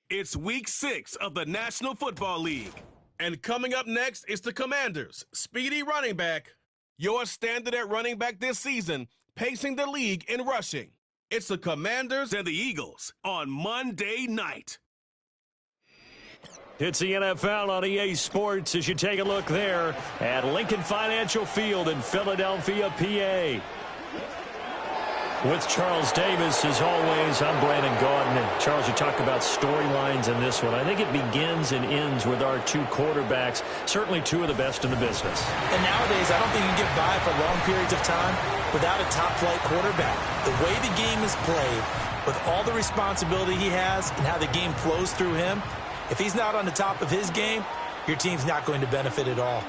It's week 6 of the National Football League. And coming up next is the Commanders' speedy running back, your standard at running back this season, pacing the league in rushing. It's the Commanders and the Eagles on Monday night. It's the NFL on EA Sports as you take a look there at Lincoln Financial Field in Philadelphia, PA. With Charles Davis, as always, I'm Brandon Gaudin. And Charles, you talk about storylines in this one. I think it begins and ends with our two quarterbacks, certainly two of the best in the business. And nowadays, I don't think you can get by for long periods of time without a top-flight quarterback. The way the game is played, with all the responsibility he has and how the game flows through him, if he's not on the top of his game, your team's not going to benefit at all.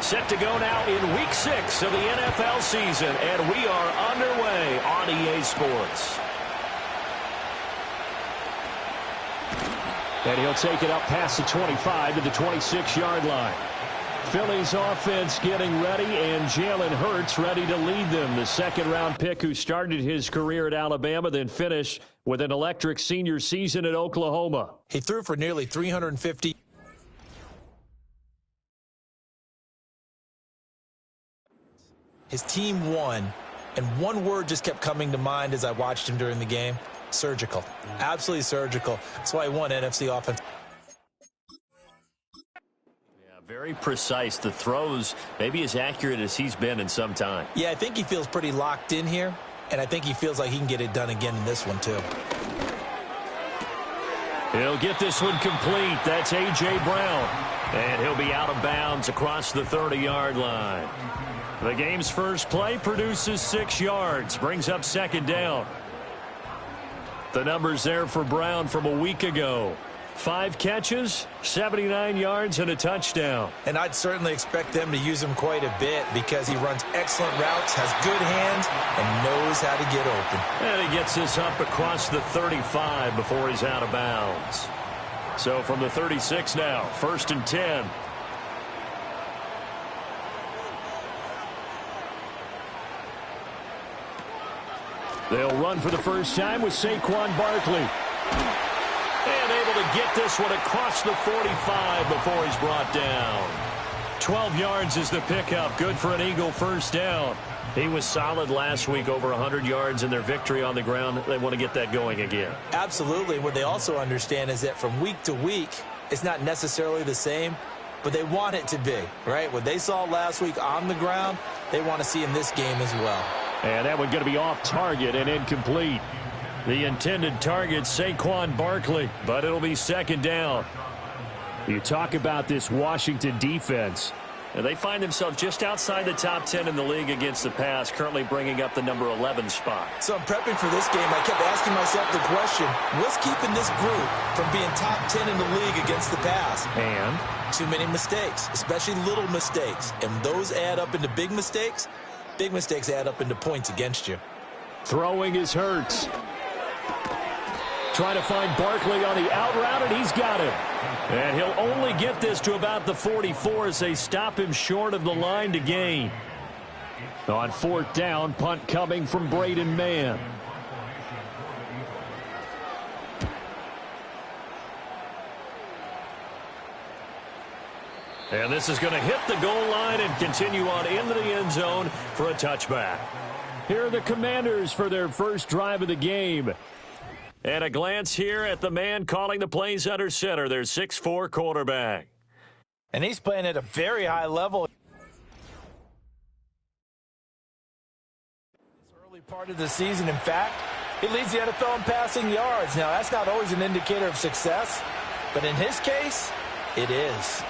Set to go now in Week 6 of the NFL season, and we are underway on EA Sports. And he'll take it up past the 25 to the 26-yard line. Philly's offense getting ready, and Jalen Hurts ready to lead them. The second-round pick who started his career at Alabama, then finished with an electric senior season at Oklahoma. He threw for nearly 350. His team won, and one word just kept coming to mind as I watched him during the game: surgical. Absolutely surgical. That's why he won NFC offense. Yeah, very precise. The throws maybe as accurate as he's been in some time. Yeah, I think he feels pretty locked in here, and I think he feels like he can get it done again in this one too. He'll get this one complete. That's A.J. Brown, and he'll be out of bounds across the 30-yard line. The game's first play produces 6 yards, brings up second down. The numbers there for Brown from a week ago: 5 catches, 79 yards, and a touchdown. And I'd certainly expect them to use him quite a bit because he runs excellent routes, has good hands, and knows how to get open. And he gets this up across the 35 before he's out of bounds. So from the 36 now, 1st and 10. They'll run for the first time with Saquon Barkley. And able to get this one across the 45 before he's brought down. 12 yards is the pickup. Good for an Eagle first down. He was solid last week, over 100 yards in their victory on the ground. They want to get that going again. Absolutely. What they also understand is that from week to week, it's not necessarily the same, but they want it to be, right? What they saw last week on the ground, they want to see in this game as well. And that one going to be off target and incomplete. The intended target, Saquon Barkley, but it'll be second down. You talk about this Washington defense, and they find themselves just outside the top 10 in the league against the pass, currently bringing up the number 11 spot. So I'm prepping for this game. I kept asking myself the question, what's keeping this group from being top 10 in the league against the pass? And? Too many mistakes, especially little mistakes. And those add up into big mistakes. Big mistakes add up into points against you. Throwing is Hurts. Trying to find Barkley on the out route, and he's got him. And he'll only get this to about the 44 as they stop him short of the line to gain. On 4th down, punt coming from Braden Mann. And this is going to hit the goal line and continue on into the end zone for a touchback. Here are the Commanders for their first drive of the game. And a glance here at the man calling the plays under center, their 6'4" quarterback. And he's playing at a very high level. This early part of the season, in fact, he leads the NFL in passing yards. Now, that's not always an indicator of success, but in his case, it is.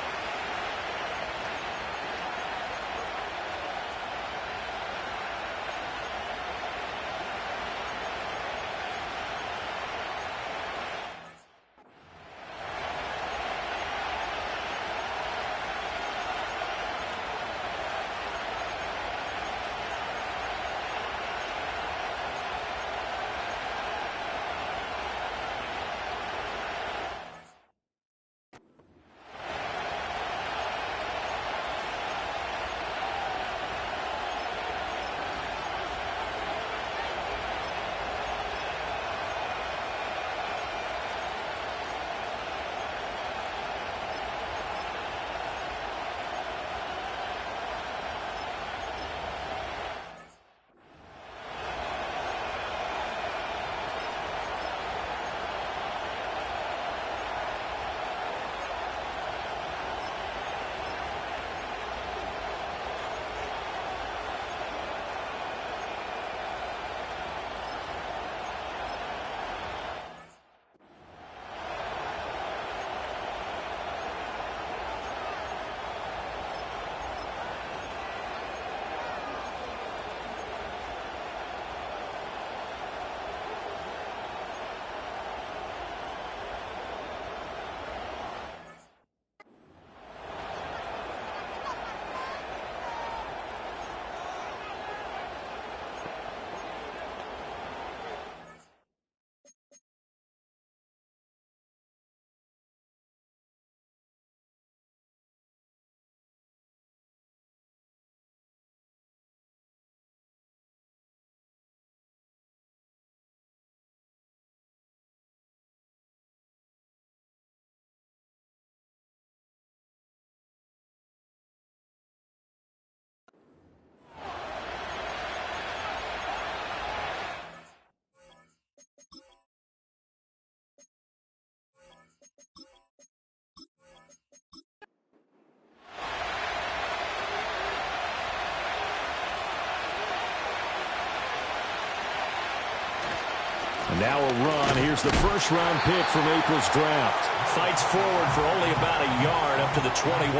Now a run. Here's the first-round pick from April's draft. Fights forward for only about a yard up to the 21.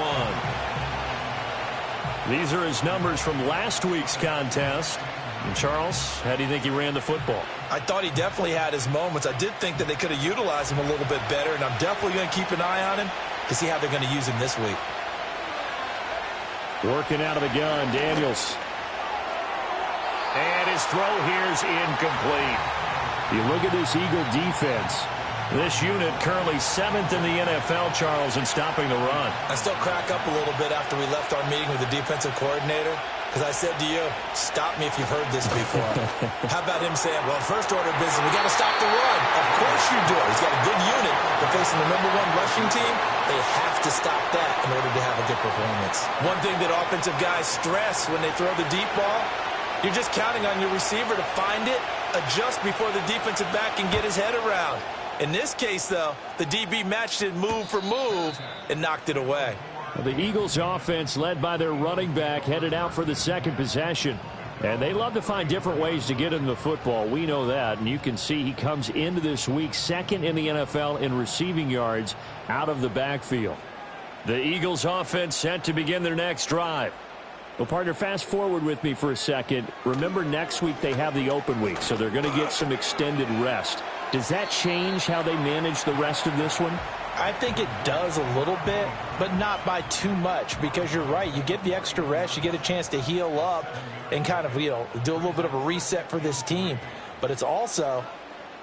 These are his numbers from last week's contest. And Charles, how do you think he ran the football? I thought he definitely had his moments. I did think that they could have utilized him a little bit better, and I'm definitely going to keep an eye on him to see how they're going to use him this week. Working out of the gun, Daniels. And his throw here's incomplete. You look at this Eagle defense. This unit currently 7th in the NFL, Charles, in stopping the run. I still crack up a little bit after we left our meeting with the defensive coordinator, because I said to you, stop me if you've heard this before. How about him saying, well, first order of business, we got to stop the run. Of course you do. He's got a good unit. They're facing the #1 rushing team. They have to stop that in order to have a good performance. One thing that offensive guys stress when they throw the deep ball, you're just counting on your receiver to find it, adjust before the defensive back can get his head around. In this case, though, the DB matched it move for move and knocked it away. Well, the Eagles offense, led by their running back, headed out for the second possession. And they love to find different ways to get him the football. We know that. And you can see he comes into this week second in the NFL in receiving yards out of the backfield. The Eagles offense set to begin their next drive. Well, partner, fast forward with me for a second. Remember, next week they have the open week, so they're going to get some extended rest. Does that change how they manage the rest of this one? I think it does a little bit, but not by too much, because you're right. You get the extra rest. You get a chance to heal up and kind of, do a little bit of a reset for this team. But it's also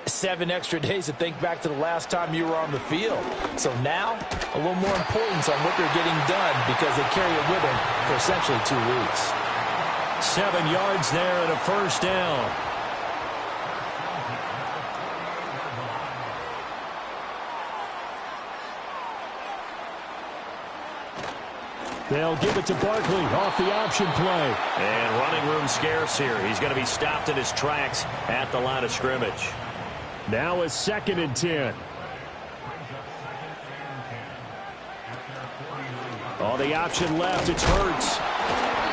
7 extra days to think back to the last time you were on the field. So now, a little more importance on what they're getting done, because they carry it with them for essentially 2 weeks. 7 yards there and a first down. They'll give it to Barkley off the option play. And running room scarce here. He's going to be stopped in his tracks at the line of scrimmage. Now a 2nd and 10. On the option left, it's Hurts.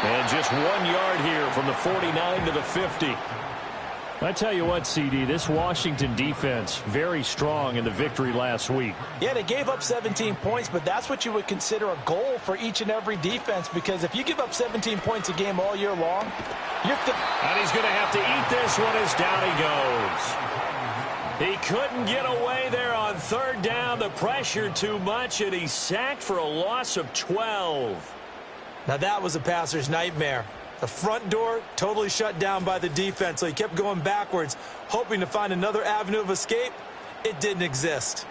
And just 1 yard here from the 49 to the 50. I tell you what, CD, this Washington defense, very strong in the victory last week. Yeah, they gave up 17 points, but that's what you would consider a goal for each and every defense, because if you give up 17 points a game all year long, and he's going to have to eat this one as down he goes. He couldn't get away there on 3rd down. The pressure too much, and he's sacked for a loss of 12. Now that was a passer's nightmare. The front door totally shut down by the defense, so he kept going backwards, hoping to find another avenue of escape. It didn't exist.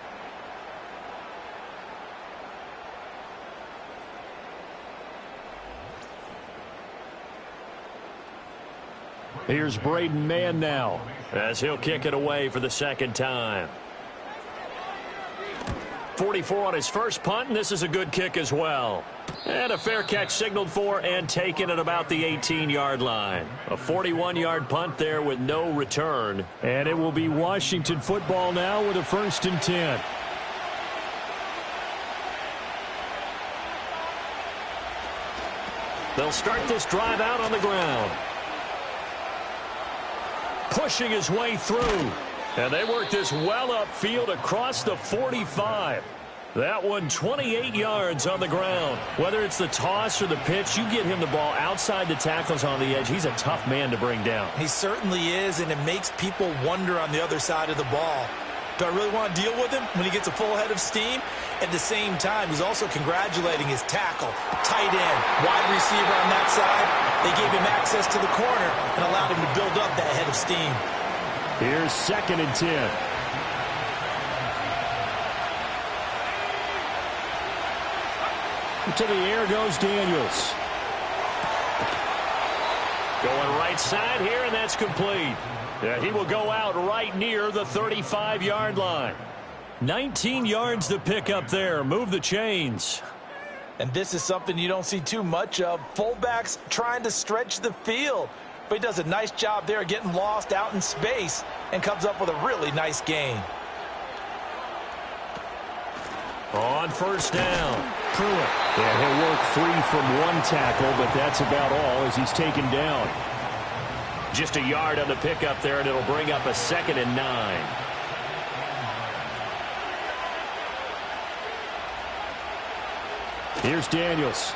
Here's Braden Mann now, as he'll kick it away for the 2nd time. 44 on his first punt, and this is a good kick as well. And a fair catch signaled for and taken at about the 18-yard line. A 41-yard punt there with no return. And it will be Washington football now with a 1st and 10. They'll start this drive out on the ground. Pushing his way through. And they work this well upfield across the 45. That one 28 yards on the ground. Whether it's the toss or the pitch, you get him the ball outside the tackles on the edge. He's a tough man to bring down. He certainly is, and it makes people wonder on the other side of the ball. Do I really want to deal with him when he gets a full head of steam? At the same time, he's also congratulating his tackle, tight end, wide receiver on that side. They gave him access to the corner and allowed him to build up that head of steam. Here's 2nd and 10. To the air goes Daniels. Going right side here, and that's complete. Yeah, he will go out right near the 35-yard line. 19 yards to pick up there. Move the chains. And this is something you don't see too much of. Fullbacks trying to stretch the field. But he does a nice job there getting lost out in space and comes up with a really nice gain. On 1st down, Pruitt. Yeah, he'll work free from 1 tackle, but that's about all as he's taken down. Just a yard on the pickup there, and it'll bring up a 2nd and 9. Here's Daniels.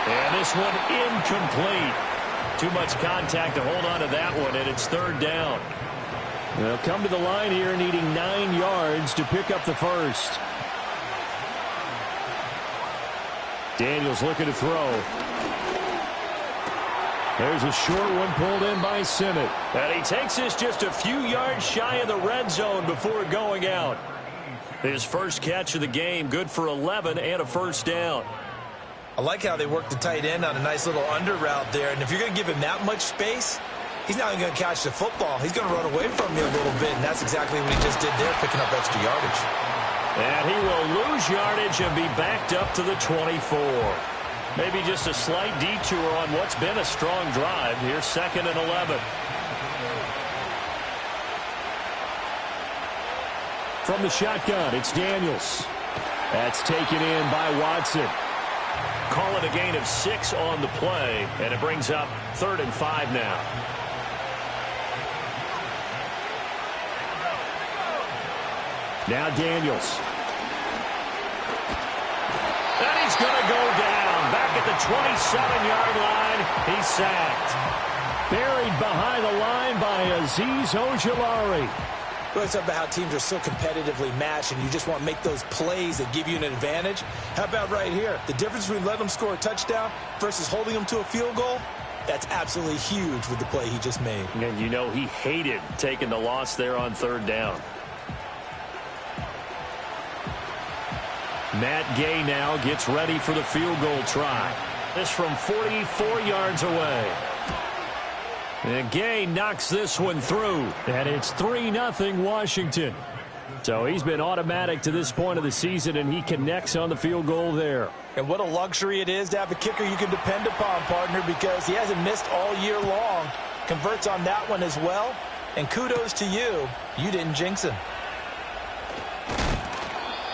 And this one incomplete. Too much contact to hold on to that one, and it's 3rd down. They'll come to the line here needing 9 yards to pick up the first. Daniels looking to throw. There's a short one pulled in by Simmett. And he takes this just a few yards shy of the red zone before going out. His first catch of the game, good for 11 and a first down. I like how they work the tight end on a nice little under route there. And if you're going to give him that much space, he's not even going to catch the football. He's going to run away from you a little bit, and that's exactly what he just did there, picking up extra yardage. And he will lose yardage and be backed up to the 24. Maybe just a slight detour on what's been a strong drive. Here's 2nd and 11. From the shotgun, it's Daniels. That's taken in by Watson. Call it a gain of 6 on the play, and it brings up 3rd and 5 now. Now Daniels. And he's going to go down. Back at the 27-yard line, he's sacked. Buried behind the line by Azeez Ojulari. We always talk about how teams are so competitively matched, and you just want to make those plays that give you an advantage. How about right here? The difference between letting them score a touchdown versus holding them to a field goal, that's absolutely huge with the play he just made. And you know he hated taking the loss there on 3rd down. Matt Gay now gets ready for the field goal try. This from 44 yards away. And Gay knocks this one through. And it's 3-0 Washington. So he's been automatic to this point of the season, and he connects on the field goal there. And what a luxury it is to have a kicker you can depend upon, partner, because he hasn't missed all year long. Converts on that one as well. And kudos to you. You didn't jinx him.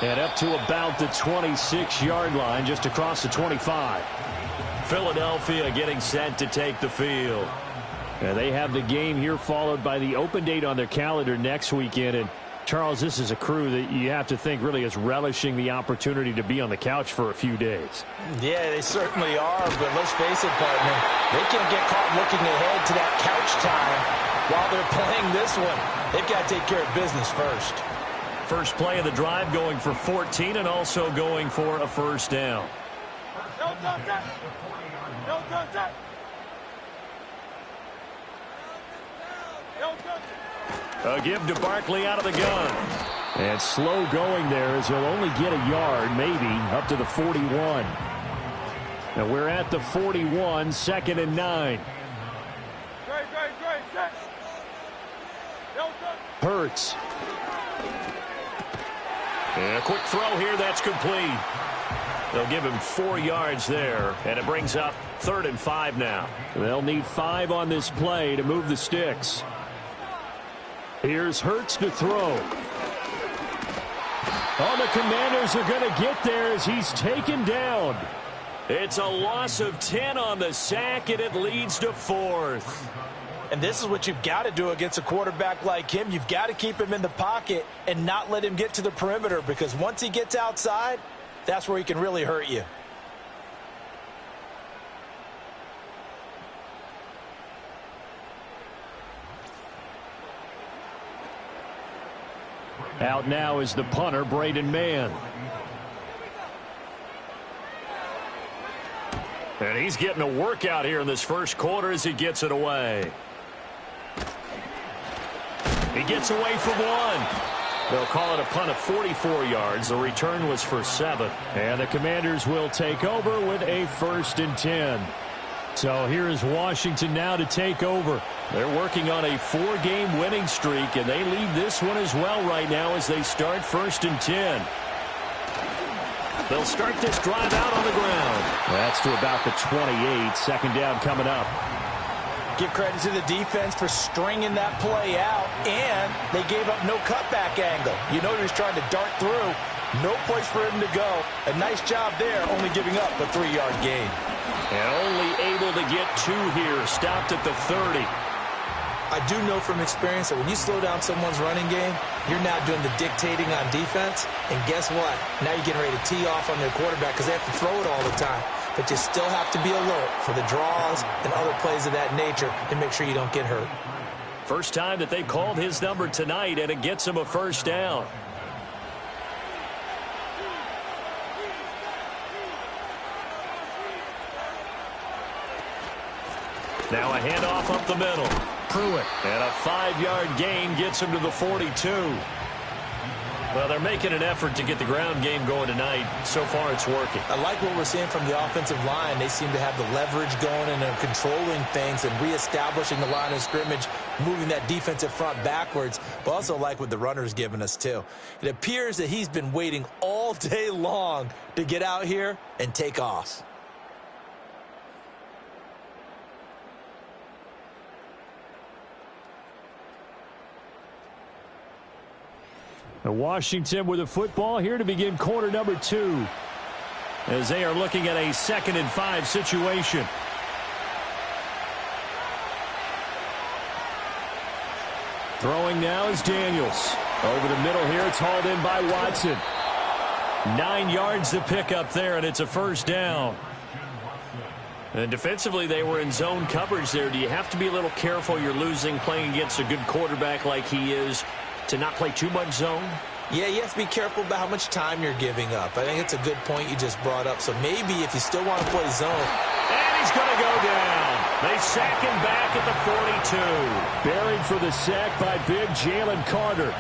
And up to about the 26-yard line, just across the 25. Philadelphia getting set to take the field. And they have the game here followed by the open date on their calendar next weekend. And, Charles, this is a crew that you have to think really is relishing the opportunity to be on the couch for a few days. Yeah, they certainly are. But let's face it, partner, they can't get caught looking ahead to that couch time while they're playing this one. They've got to take care of business first. First play of the drive going for 14 and also going for a first down. A give to Barkley out of the gun. And slow going there as he'll only get a yard, maybe, up to the 41. Now we're at the 41, 2nd and 9. Hurts. And a quick throw here, that's complete. They'll give him 4 yards there, and it brings up 3rd and 5 now. They'll need 5 on this play to move the sticks. Here's Hurts to throw. Oh, the Commanders are going to get there as he's taken down. It's a loss of 10 on the sack, and it leads to 4th. And this is what you've got to do against a quarterback like him. You've got to keep him in the pocket and not let him get to the perimeter, because once he gets outside, that's where he can really hurt you. Out now is the punter, Braden Mann. And he's getting a workout here in this first quarter as he gets it away. He gets away from one. They'll call it a punt of 44 yards. The return was for 7. And the Commanders will take over with a 1st and 10. So here is Washington now to take over. They're working on a 4-game winning streak, and they lead this one as well right now as they start 1st and 10. They'll start this drive out on the ground. That's to about the 28. 2nd down coming up. Give credit to the defense for stringing that play out, and they gave up no cutback angle. You know he was trying to dart through. No place for him to go. A nice job there, only giving up a 3-yard gain. And only able to get 2 here. Stopped at the 30. I do know from experience that when you slow down someone's running game, you're now doing the dictating on defense. And guess what? Now you're getting ready to tee off on their quarterback because they have to throw it all the time. But you still have to be alert for the draws and other plays of that nature and make sure you don't get hurt. First time that they called his number tonight, and it gets him a first down. Now a handoff up the middle. Pruitt. And a 5-yard gain gets him to the 42. Well, they're making an effort to get the ground game going tonight. So far, it's working. I like what we're seeing from the offensive line. They seem to have the leverage going and they're controlling things and reestablishing the line of scrimmage, moving that defensive front backwards. But also like what the runner's giving us, too. It appears that he's been waiting all day long to get out here and take off. And Washington with the football here to begin quarter number 2. As they are looking at a 2nd and 5 situation. Throwing now is Daniels. Over the middle here, it's hauled in by Watson. 9 yards to pick up there, and it's a first down. And defensively, they were in zone coverage there. Do you have to be a little careful? You're losing playing against a good quarterback like he is, to not play too much zone? Yeah, you have to be careful about how much time you're giving up. I think it's a good point you just brought up. So maybe if you still want to play zone. And he's going to go down. They sack him back at the 42. Buried for the sack by big Jalen Carter.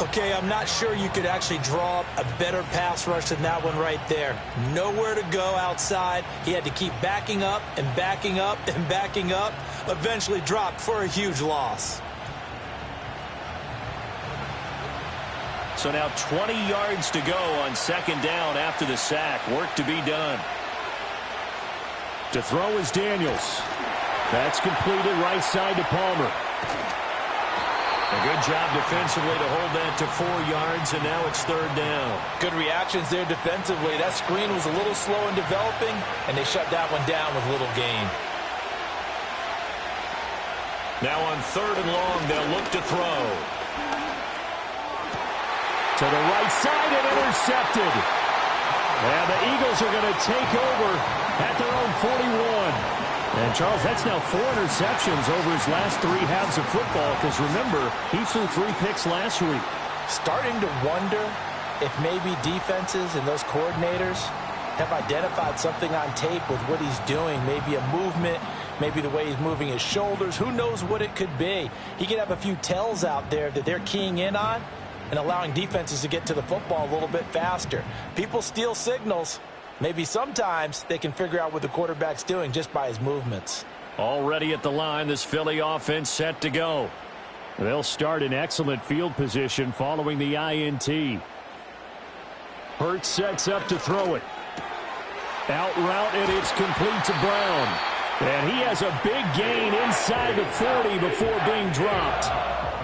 Okay, I'm not sure you could actually draw up a better pass rush than that one right there. Nowhere to go outside. He had to keep backing up and backing up and backing up. Eventually dropped for a huge loss. So now 20 yards to go on 2nd down after the sack. Work to be done. To throw is Daniels. That's completed right side to Palmer. A good job defensively to hold that to 4 yards, and now it's 3rd down. Good reactions there defensively. That screen was a little slow in developing, and they shut that one down with little gain. Now on 3rd and long, they'll look to throw. To the right side and intercepted. And the Eagles are going to take over at their own 41. And, Charles, that's now 4 interceptions over his last 3 halves of football because, remember, he threw 3 picks last week. Starting to wonder if maybe defenses and those coordinators have identified something on tape with what he's doing, maybe a movement, maybe the way he's moving his shoulders. Who knows what it could be? He could have a few tells out there that they're keying in on and allowing defenses to get to the football a little bit faster. People steal signals. Maybe sometimes they can figure out what the quarterback's doing just by his movements. Already at the line, this Philly offense set to go. They'll start in excellent field position following the INT. Hurts sets up to throw it. Out route, and it's complete to Brown. And he has a big gain inside the 40 before being dropped.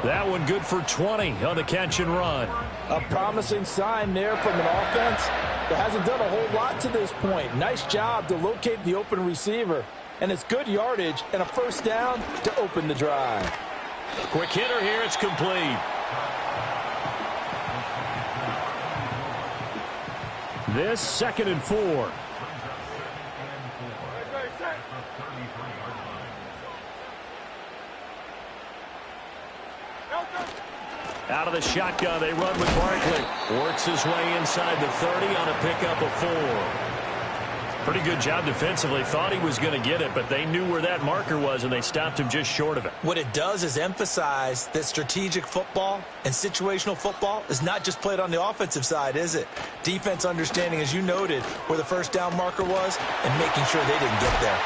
That one good for 20 on the catch and run. A promising sign there from an offense that hasn't done a whole lot to this point. Nice job to locate the open receiver. And it's good yardage and a first down to open the drive. Quick hitter here, it's complete. This 2nd and 4. Out of the shotgun, they run with Barkley. Works his way inside the 30 on a pickup of 4. Pretty good job defensively. Thought he was going to get it, but they knew where that marker was, and they stopped him just short of it. What it does is emphasize that strategic football and situational football is not just played on the offensive side, is it? Defense understanding, as you noted, where the first down marker was and making sure they didn't get there.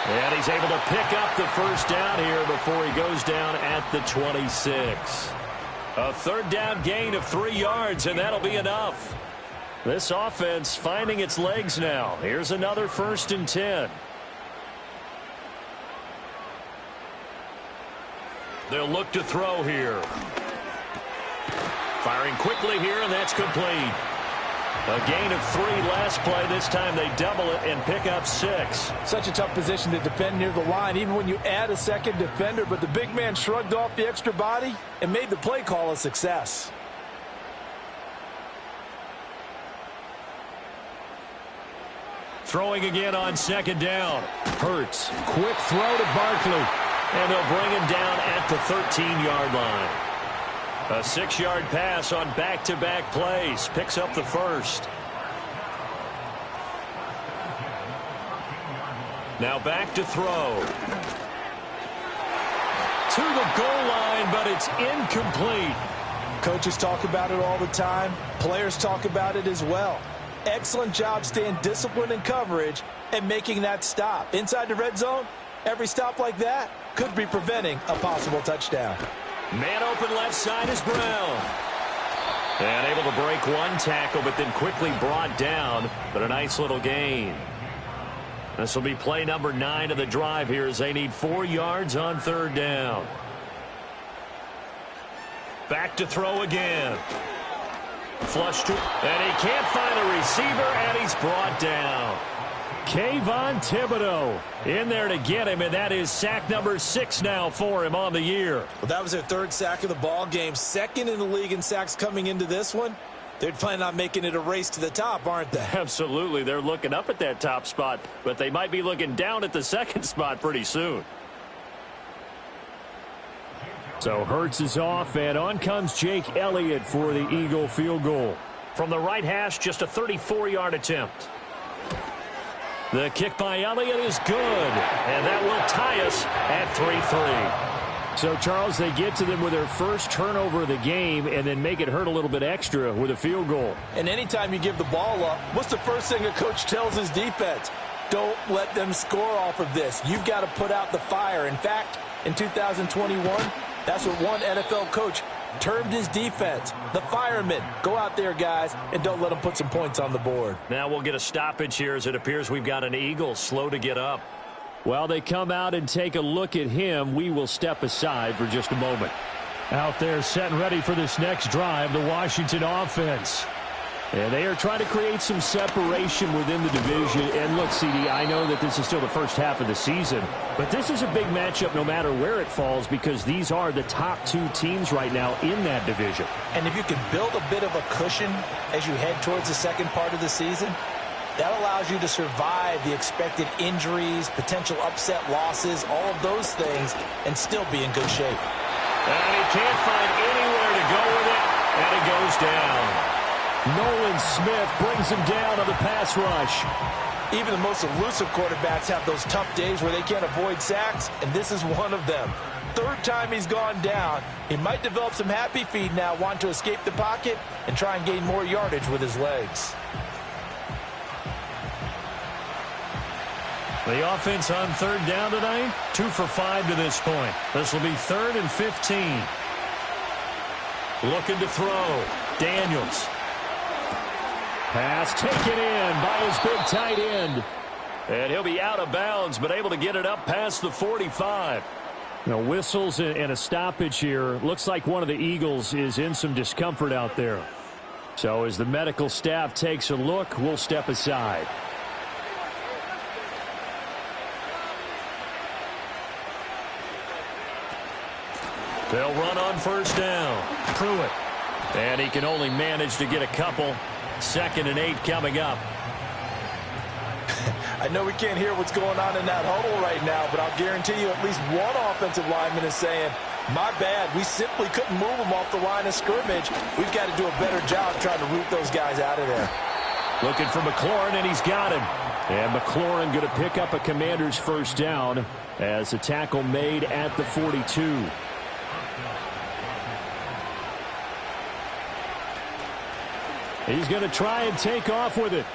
And he's able to pick up the first down here before he goes down at the 26. A 3rd down gain of 3 yards, and that'll be enough. This offense finding its legs now. Here's another 1st and 10. They'll look to throw here. Firing quickly here, and that's complete. A gain of 3 last play. This time they double it and pick up 6. Such a tough position to defend near the line, even when you add a second defender. But the big man shrugged off the extra body and made the play call a success. Throwing again on second down. Hurts. Quick throw to Barkley. And they'll bring him down at the 13-yard line. A 6-yard pass on back-to-back plays. Picks up the first. Now back to throw. To the goal line, but it's incomplete. Coaches talk about it all the time. Players talk about it as well. Excellent job staying disciplined in coverage and making that stop. Inside the red zone, every stop like that could be preventing a possible touchdown. Man open left side is Brown. And able to break one tackle, but then quickly brought down. But a nice little gain. This will be play number 9 of the drive here as they need 4 yards on third down. Back to throw again. Flush to, and he can't find a receiver, and he's brought down. Kayvon Thibodeau in there to get him, and that is sack number 6 now for him on the year. Well, that was their 3rd sack of the ball game. 2nd in the league in sacks coming into this one. They're planning on making it a race to the top, aren't they? Absolutely. They're looking up at that top spot, but they might be looking down at the 2nd spot pretty soon. So Hurts is off, and on comes Jake Elliott for the Eagle field goal. From the right hash, just a 34-yard attempt. The kick by Elliott is good, and that will tie us at 3-3. So, Charles, they get to them with their first turnover of the game and then make it hurt a little bit extra with a field goal. And anytime you give the ball up, what's the first thing a coach tells his defense? Don't let them score off of this. You've got to put out the fire. In fact, in 2021, that's what one NFL coach termed his defense, the firemen. Go out there, guys, and don't let them put some points on the board. Now we'll get a stoppage here as it appears we've got an Eagle slow to get up. While they come out and take a look at him, we will step aside for just a moment. Out there set and ready for this next drive, the Washington offense. And they are trying to create some separation within the division. And look, CD, I know that this is still the first half of the season, but this is a big matchup no matter where it falls because these are the top 2 teams right now in that division. And if you can build a bit of a cushion as you head towards the second part of the season, that allows you to survive the expected injuries, potential upset losses, all of those things, and still be in good shape. And he can't find anywhere to go with it, and it goes down. Nolan Smith brings him down on the pass rush. Even the most elusive quarterbacks have those tough days where they can't avoid sacks, and this is one of them. 3rd time he's gone down. He might develop some happy feet now, want to escape the pocket and try and gain more yardage with his legs. The offense on 3rd down tonight, 2 for 5 to this point. This will be 3rd and 15. Looking to throw. Daniels. Pass taken in by his big tight end. And he'll be out of bounds, but able to get it up past the 45. Now, whistles and a stoppage here. Looks like one of the Eagles is in some discomfort out there. So as the medical staff takes a look, we'll step aside. They'll run on first down. Pruitt. And he can only manage to get a couple. 2nd and 8 coming up. I know we can't hear what's going on in that huddle right now, but I'll guarantee you at least one offensive lineman is saying, my bad, we simply couldn't move them off the line of scrimmage. We've got to do a better job trying to root those guys out of there. Looking for McLaurin, and he's got him. And McLaurin going to pick up a Commander's first down as a tackle made at the 42. He's going to try and take off with it.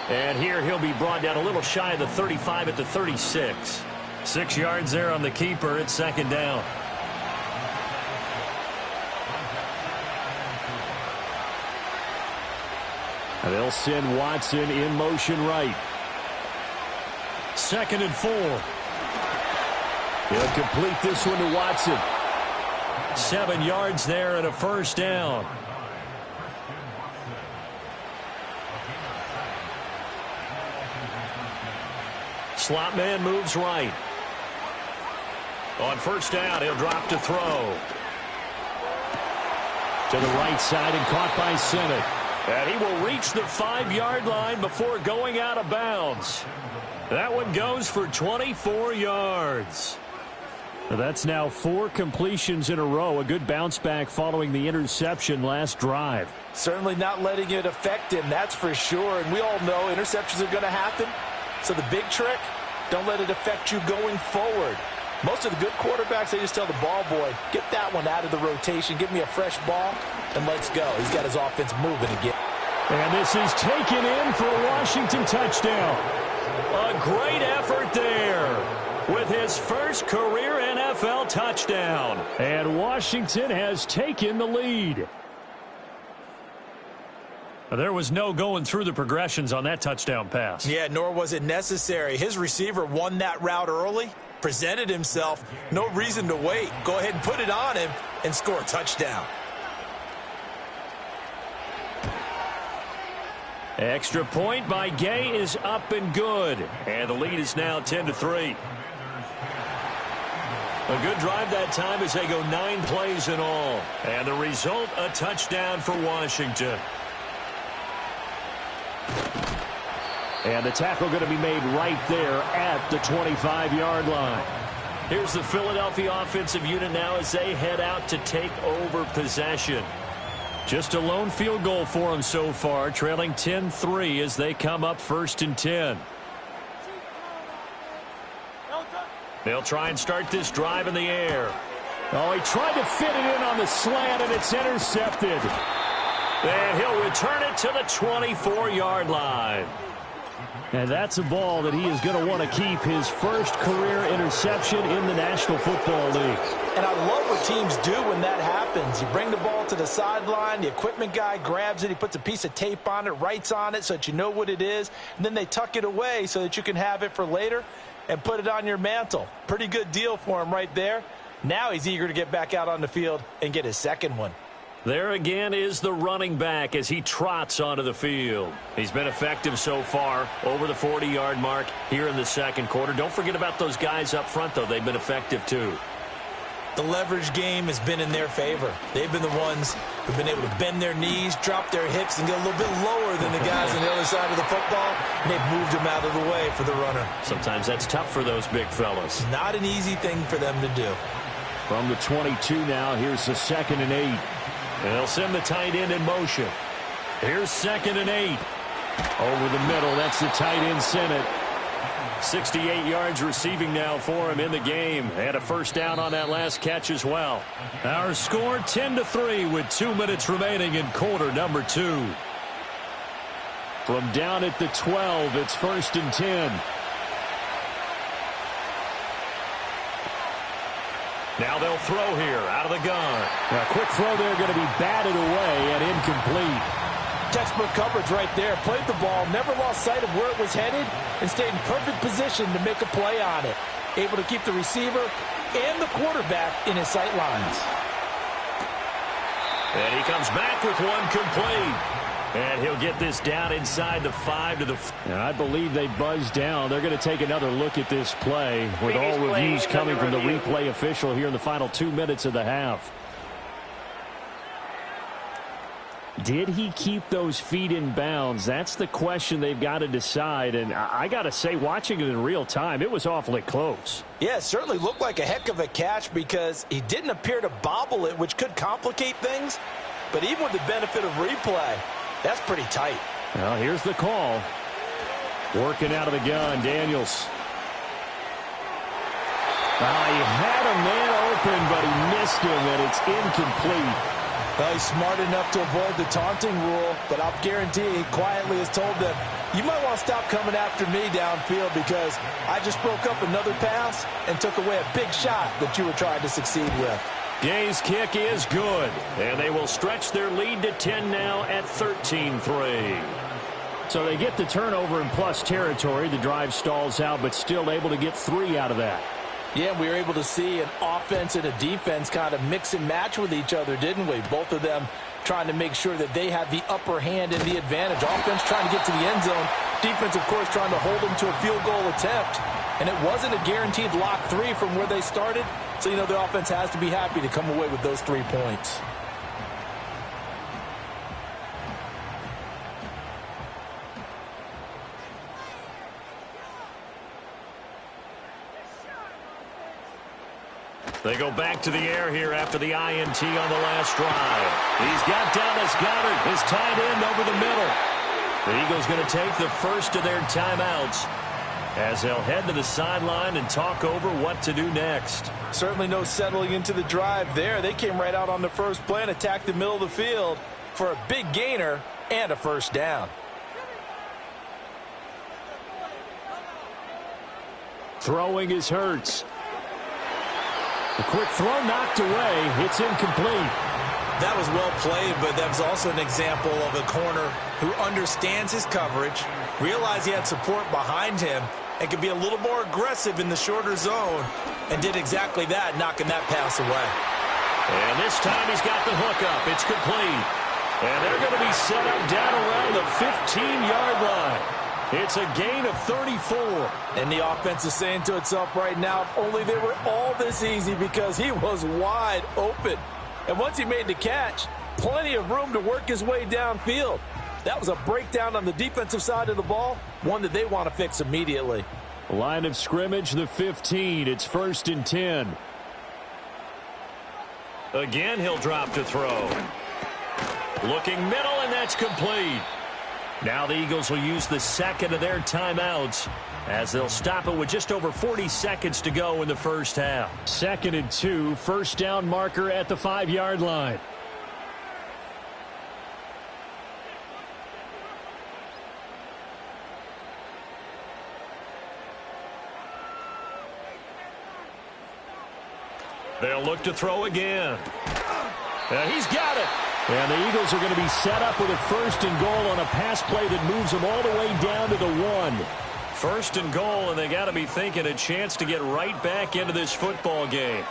And here he'll be brought down a little shy of the 35 at the 36. 6 yards there on the keeper. It's 2nd down. And they'll send Watson in motion right. 2nd and 4. He'll complete this one to Watson. 7 yards there and a first down. slot man moves right. On first down, he'll drop to throw. To the right side and caught by Sinnott. And he will reach the 5-yard line before going out of bounds. That one goes for 24 yards. That's now 4 completions in a row. A good bounce back following the interception last drive. Certainly not letting it affect him, that's for sure. And we all know interceptions are going to happen. So the big trick, don't let it affect you going forward. Most of the good quarterbacks, they just tell the ball boy, get that one out of the rotation, give me a fresh ball, and let's go. He's got his offense moving again. And this is taken in for a Washington touchdown. A great effort there with his first career NFL touchdown. And Washington has taken the lead. There was no going through the progressions on that touchdown pass. Yeah, nor was it necessary. His receiver won that route early, presented himself, no reason to wait. Go ahead and put it on him and score a touchdown. Extra point by Gay is up and good. And the lead is now 10-3. A good drive that time as they go 9 plays in all. And the result, a touchdown for Washington. And the tackle going to be made right there at the 25-yard line. Here's the Philadelphia offensive unit now as they head out to take over possession. Just a lone field goal for them so far, trailing 10-3 as they come up 1st and 10. They'll try and start this drive in the air. Oh, he tried to fit it in on the slant, and it's intercepted. And he'll return it to the 24-yard line. And that's a ball that he is going to want to keep, his first career interception in the National Football League. And I love what teams do when that happens. You bring the ball to the sideline, the equipment guy grabs it, he puts a piece of tape on it, writes on it so that you know what it is, and then they tuck it away so that you can have it for later and put it on your mantle. Pretty good deal for him right there. Now he's eager to get back out on the field and get his second one. There again is the running back as he trots onto the field. He's been effective so far, over the 40-yard mark here in the second quarter. Don't forget about those guys up front, though. They've been effective, too. The leverage game has been in their favor. They've been the ones who've been able to bend their knees, drop their hips, and get a little bit lower than the guys on the other side of the football, and they've moved them out of the way for the runner. Sometimes that's tough for those big fellas. Not an easy thing for them to do. From the 22 now, here's the 2nd and 8. They'll send the tight end in motion. Here's 2nd and 8. Over the middle, that's the tight end Sinnott. 68 yards receiving now for him in the game. And a first down on that last catch as well. Our score 10-3 with 2 minutes remaining in quarter number 2. From down at the 12, it's 1st and 10. Now they'll throw here out of the gun. A quick throw there going to be batted away and incomplete. Textbook coverage right there. Played the ball, never lost sight of where it was headed, and stayed in perfect position to make a play on it. Able to keep the receiver and the quarterback in his sight lines. And he comes back with one complete. And he'll get this down inside the 5 to the... And I believe they buzzed down. They're going to take another look at this play with all reviews coming from the replay official here in the final 2 minutes of the half. Did he keep those feet in bounds? That's the question they've got to decide. And I got to say, watching it in real time, it was awfully close. Yeah, it certainly looked like a heck of a catch because he didn't appear to bobble it, which could complicate things. But even with the benefit of replay, that's pretty tight. Well, here's the call. Working out of the gun, Daniels. He had a man open, but he missed him, and it's incomplete. Well, he's smart enough to avoid the taunting rule, but I'll guarantee he quietly has told them, you might want to stop coming after me downfield because I just broke up another pass and took away a big shot that you were trying to succeed with. Gay's kick is good, and they will stretch their lead to 10 now at 13-3. So they get the turnover in plus territory. The drive stalls out, but still able to get 3 out of that. Yeah, we were able to see an offense and a defense kind of mix and match with each other, didn't we? Both of them trying to make sure that they have the upper hand and the advantage. Offense trying to get to the end zone. defense, of course, trying to hold them to a field goal attempt. And it wasn't a guaranteed lock 3 from where they started. So, you know, the offense has to be happy to come away with those 3 points. They go back to the air here after the INT on the last drive. He's got Dallas Goedert, his tight end, over the middle. The Eagles going to take the first of their timeouts as they'll head to the sideline and talk over what to do next. Certainly no settling into the drive there. They came right out on the first play and attacked the middle of the field for a big gainer and a first down. Throwing is Hurts. A quick throw knocked away. It's incomplete. That was well played, but that was also an example of a corner who understands his coverage, realized he had support behind him, and could be a little more aggressive in the shorter zone, and did exactly that, knocking that pass away. And this time he's got the hook up. It's complete. And they're going to be set up down around the 15-yard line. It's a gain of 34. And the offense is saying to itself right now, if only they were all this easy, because he was wide open. And once he made the catch, plenty of room to work his way downfield. That was a breakdown on the defensive side of the ball, one that they want to fix immediately. Line of scrimmage, the 15. It's 1st and 10. Again, he'll drop to throw. Looking middle, and that's complete. Now the Eagles will use the second of their timeouts as they'll stop it with just over 40 seconds to go in the first half. 2nd and 2, first down marker at the 5-yard line. They'll look to throw again. He's got it. And the Eagles are going to be set up with a 1st and goal on a pass play that moves them all the way down to the 1. 1st and goal, and they got to be thinking a chance to get right back into this football game.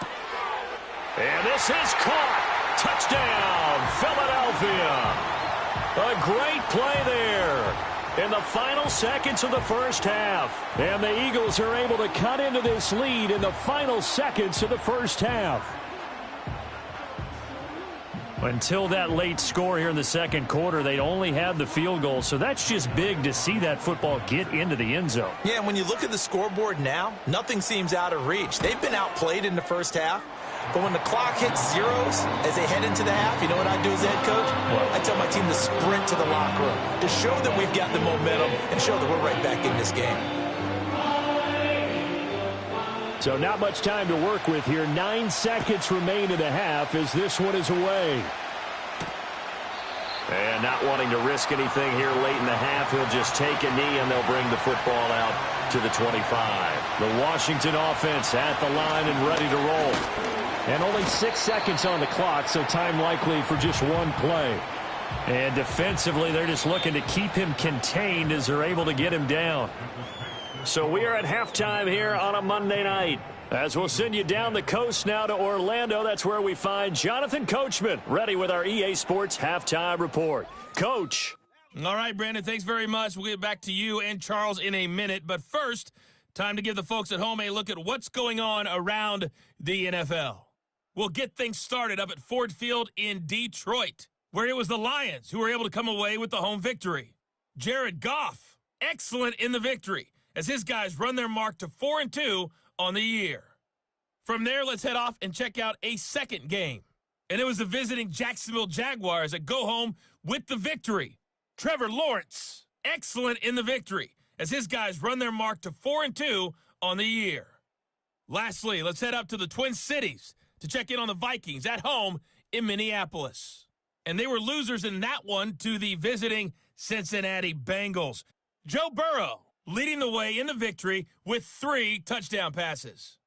And this is caught. Touchdown, Philadelphia. A great play there in the final seconds of the first half. And the Eagles are able to cut into this lead in the final seconds of the first half. Until that late score here in the second quarter, they'd only had the field goal, so that's just big to see that football get into the end zone. Yeah, and when you look at the scoreboard now, nothing seems out of reach. They've been outplayed in the first half, but when the clock hits zeros as they head into the half, you know what I do as a head coach? I tell my team to sprint to the locker room to show that we've got the momentum and show that we're right back in this game. So not much time to work with here. 9 seconds remain in the half as this one is away. And not wanting to risk anything here late in the half, he'll just take a knee and they'll bring the football out to the 25. The Washington offense at the line and ready to roll. And only 6 seconds on the clock, so time likely for just one play. And defensively, they're just looking to keep him contained as they're able to get him down. So we are at halftime here on a Monday night. As we'll send you down the coast now to Orlando, that's where we find Jonathan Coachman, ready with our EA Sports Halftime Report. Coach. All right, Brandon, thanks very much. We'll get back to you and Charles in a minute. But first, time to give the folks at home a look at what's going on around the NFL. We'll get things started up at Ford Field in Detroit, where it was the Lions who were able to come away with the home victory. Jared Goff, excellent in the victory, as his guys run their mark to 4-2 on the year. From there, let's head off and check out a second game. And it was the visiting Jacksonville Jaguars that go home with the victory. Trevor Lawrence, excellent in the victory, as his guys run their mark to 4-2 on the year. Lastly, let's head up to the Twin Cities to check in on the Vikings at home in Minneapolis. And they were losers in that one to the visiting Cincinnati Bengals. Joe Burrow leading the way in the victory with 3 touchdown passes.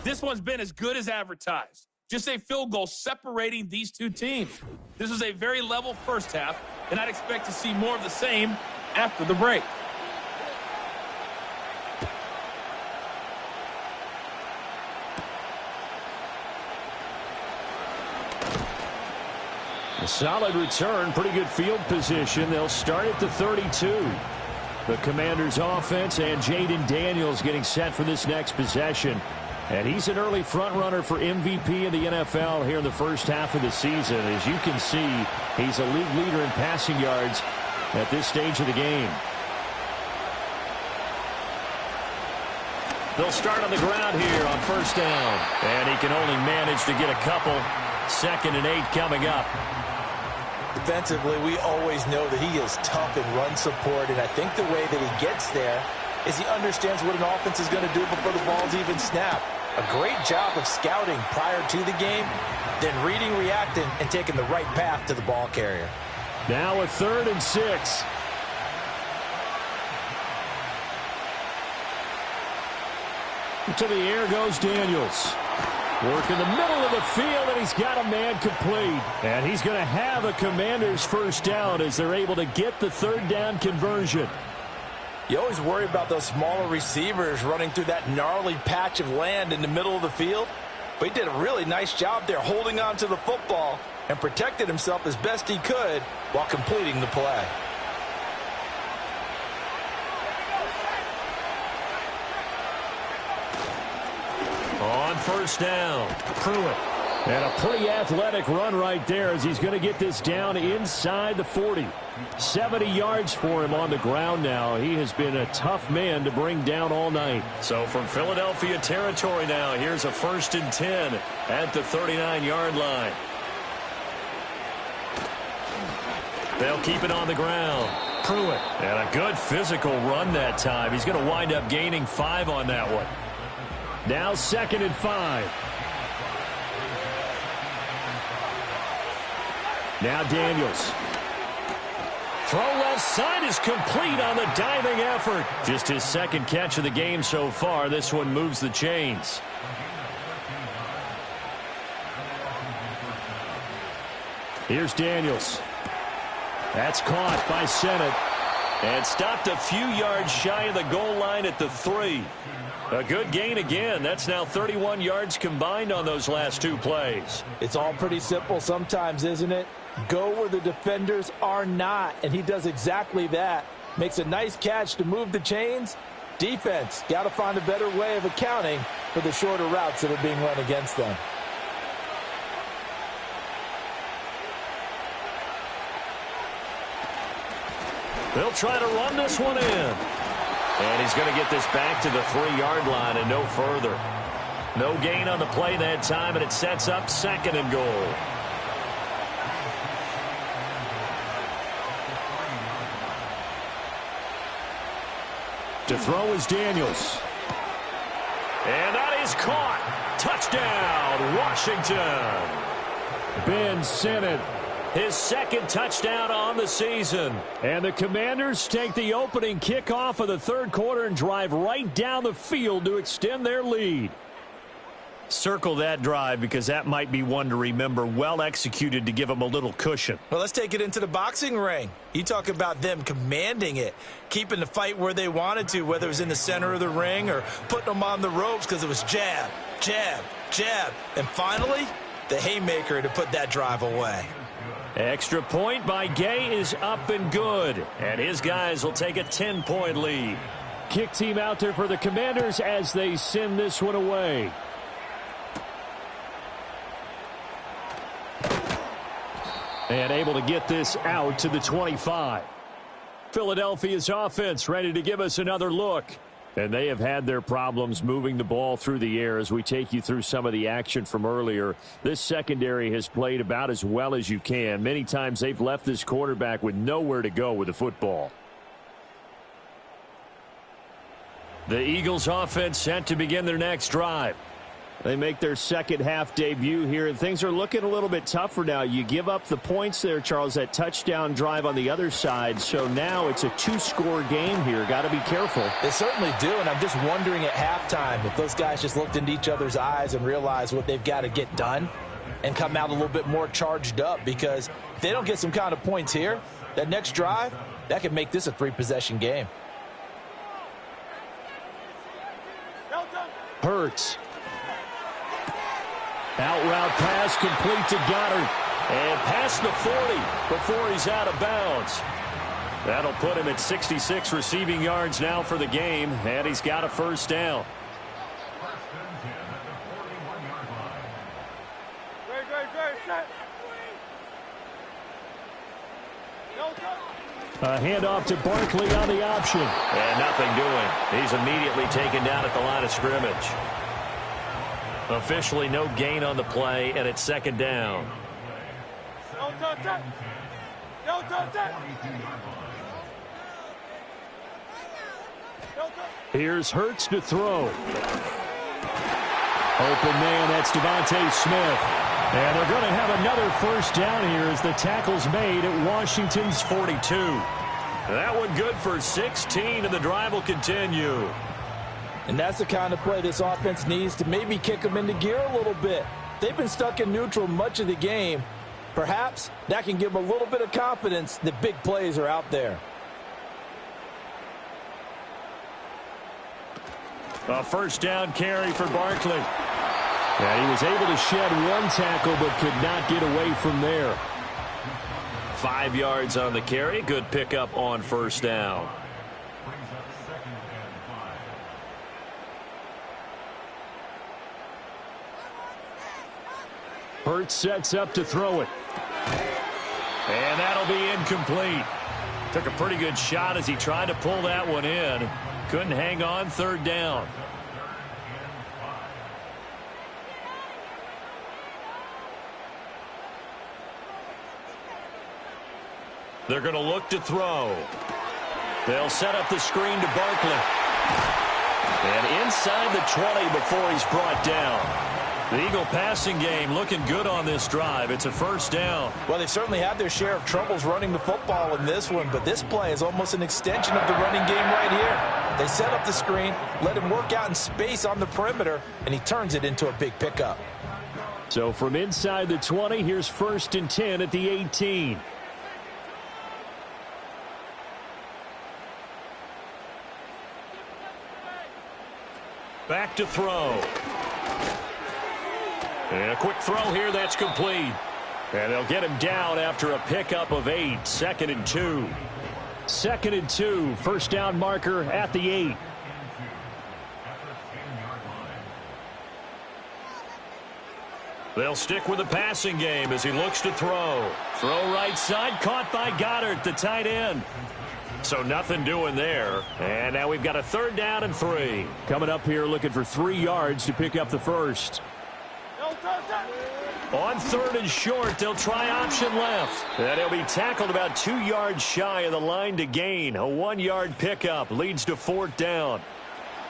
This one's been as good as advertised. Just a field goal separating these two teams. This was a very level first half, and I'd expect to see more of the same after the break. A solid return, pretty good field position. They'll start at the 32. The Commanders' offense and Jaden Daniels getting set for this next possession. And he's an early front runner for MVP in the NFL here in the first half of the season. As you can see, he's a league leader in passing yards at this stage of the game. They'll start on the ground here on first down. And he can only manage to get a couple. 2nd and 8 coming up. Defensively, we always know that he is tough in run support, and I think the way that he gets there is he understands what an offense is going to do before the ball's even snapped. A great job of scouting prior to the game, then reading, reacting, and taking the right path to the ball carrier. Now a 3rd and 6. To the air goes Daniels. Work in the middle of the field, and he's got a man complete. And he's going to have a Commander's first down as they're able to get the 3rd down conversion. You always worry about those smaller receivers running through that gnarly patch of land in the middle of the field. But he did a really nice job there holding on to the football and protected himself as best he could while completing the play. On first down, Pruitt. And a pretty athletic run right there as he's going to get this down inside the 40. 70 yards for him on the ground now. He has been a tough man to bring down all night. So from Philadelphia territory now, here's a 1st and 10 at the 39-yard line. They'll keep it on the ground. Pruitt. And a good physical run that time. He's going to wind up gaining 5 on that one. Now 2nd and 5. Now Daniels. Throw left side is complete on the diving effort. Just his 2nd catch of the game so far. This one moves the chains. Here's Daniels. That's caught by Sennett. And stopped a few yards shy of the goal line at the 3. A good gain again. That's now 31 yards combined on those last 2 plays. It's all pretty simple sometimes, isn't it? Go where the defenders are not, and he does exactly that. Makes a nice catch to move the chains. Defense, got to find a better way of accounting for the shorter routes that are being run against them. They'll try to run this one in. And he's going to get this back to the 3-yard line and no further. No gain on the play that time, and it sets up 2nd and goal. To throw is Daniels. And that is caught. Touchdown, Washington. Ben Sennett. His 2nd touchdown on the season. And the Commanders take the opening kickoff of the 3rd quarter and drive right down the field to extend their lead. Circle that drive because that might be one to remember. Well executed to give them a little cushion. Well, let's take it into the boxing ring. You talk about them commanding it, keeping the fight where they wanted to, whether it was in the center of the ring or putting them on the ropes because it was jab, jab, jab. And finally, the haymaker to put that drive away. Extra point by Gay is up and good. And his guys will take a 10-point lead. Kick team out there for the Commanders as they send this one away. And able to get this out to the 25. Philadelphia's offense ready to give us another look. And they have had their problems moving the ball through the air as we take you through some of the action from earlier. This secondary has played about as well as you can. Many times they've left this quarterback with nowhere to go with the football. The Eagles offense set to begin their next drive. They make their second half debut here, and things are looking a little bit tougher now. You give up the points there, Charles, that touchdown drive on the other side. So now it's a 2-score game here. Got to be careful. They certainly do, and I'm just wondering at halftime if those guys just looked into each other's eyes and realized what they've got to get done and come out a little bit more charged up, because if they don't get some kind of points here, that next drive, that could make this a 3-possession game. Hurts. Out route pass complete to Goddard. And past the 40 before he's out of bounds. That'll put him at 66 receiving yards now for the game, and he's got a first down. A handoff to Barkley on the option. And nothing doing. He's immediately taken down at the line of scrimmage. Officially no gain on the play, and it's second down. Here's Hurts to throw. Open man, that's Devontae Smith. And they're going to have another first down here as the tackle's made at Washington's 42. That one good for 16, and the drive will continue. And that's the kind of play this offense needs to maybe kick them into gear a little bit. They've been stuck in neutral much of the game. Perhaps that can give them a little bit of confidence that big plays are out there. A first down carry for Barkley. And he was able to shed one tackle but could not get away from there. 5 yards on the carry. Good pickup on first down. Hurts sets up to throw it. And that'll be incomplete. Took a pretty good shot as he tried to pull that one in. Couldn't hang on, third down. They're going to look to throw. They'll set up the screen to Barkley. And inside the 20 before he's brought down. The Eagle passing game looking good on this drive. It's a first down. Well, they certainly had their share of troubles running the football in this one, but this play is almost an extension of the running game right here. They set up the screen, let him work out in space on the perimeter, and he turns it into a big pickup. So from inside the 20, here's 1st and 10 at the 18. Back to throw. And a quick throw here that's complete. And they'll get him down after a pickup of 8. 2nd and 2. 2nd and 2. First down marker at the 8. They'll stick with the passing game as he looks to throw. Throw right side, caught by Goddard, the tight end. So nothing doing there. And now we've got a third down and 3. Coming up here looking for 3 yards to pick up the first. On 3rd and short, they'll try option left. And he'll be tackled about 2 yards shy of the line to gain. A 1-yard pickup leads to 4th down.